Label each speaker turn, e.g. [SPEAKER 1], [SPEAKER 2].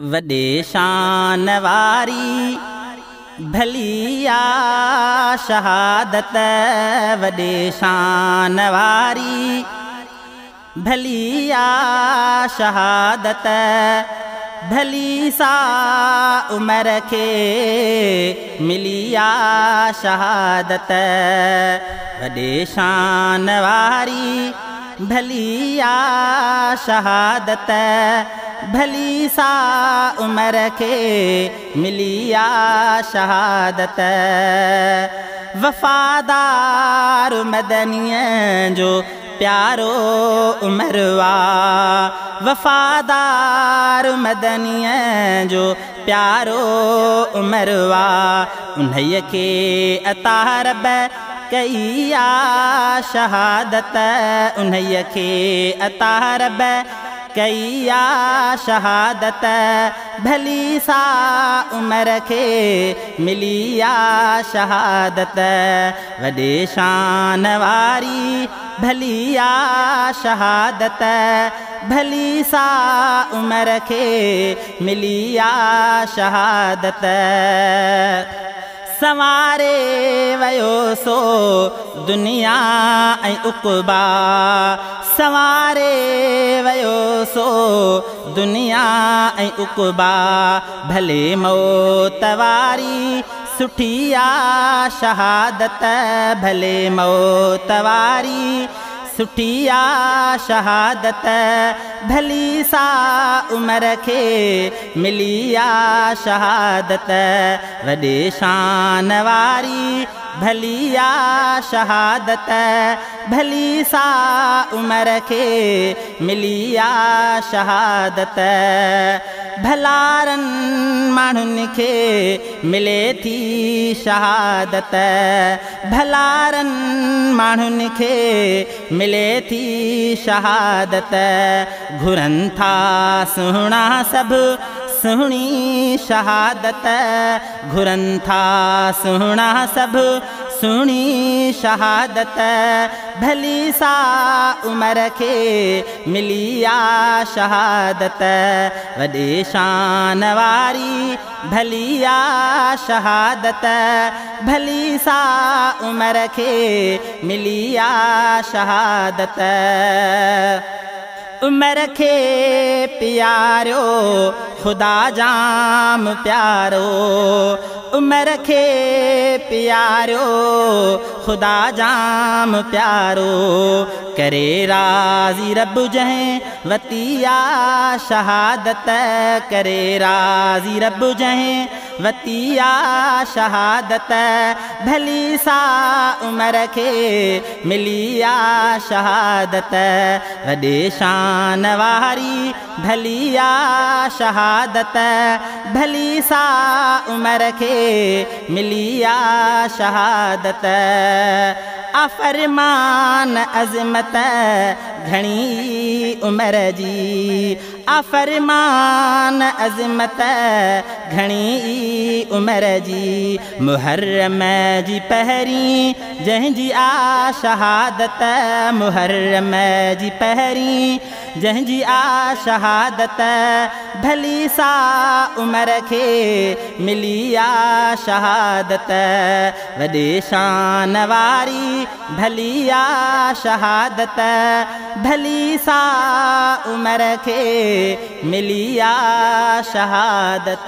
[SPEAKER 1] वॾे शान वारी भलिया शहादत, वॾे शान वारी भलिया शहादत, भली सा उमर के मिलिया शहादत। वॾे शान वारी भलिया शहादत, भली सा उमर के मिलिया शहादत। वफादार मदनिय जो प्यारो उमरवा, वफादार मदनिय जो प्यारो उमरवा, उन्हैया के अता रब कईया शहादत, उन्हैया के अता रब कईया शहादत। भली सा उमर के मिलिया शहादत। वॾे शान वारी भलिया शहादत, भली सा उमर के मिलिया शहादत। संवारे वयो सो दुनिया ऐं उक़बा, संवारे वयो सो दुनिया ऐं उक़बा, भले मौत वारी सुठिया शहादत, भले मौत वारी सुठिया शहादत। भली सा उमर के मिलिया शहादत। वॾे शान वारी भलिया शहादत, भली सा उमर के मिलिया शहादत। भलारन माण्हुनि के मिले थी शहादत, भलारन माण्हुनि के मिले थी शहादत। घुरनि था सुहिणा सभु सुहिणी शहादत, घुरनि था सुहिणा सभु सुहिणी शहादत। भली सा उमर के मिलिया शहादत। वॾे शान वारी भलिया शहादत, भली सा उमर के मिलिया शहादत। उमर के प्यारो खुदा जाम प्यारो, उमर के प्यारो खुदा जाम प्यारो। करे राज़ी रब जहें वतिया शहादत, करे राज़ी रब जहें वतिया शहादत। भली सा उमर के मिलिया शहादत। वॾे शान वारी भलिया शहादत, भली सा उमर के मिलिया शहादत। आफरमान अज़मत घणी उमर जी, आफरमान अज़मत घणी उमर जी। मुहर्रम जी पहिरीं जंहिंजी आ शहादत, मुहर्रम जी पहिरीं जंहिंजी आ शहादत। भली सा उमर के मिलिया शहादत। वॾे शान वारी भलिया शहादत, भली सा उमर के मिलिया शहादत।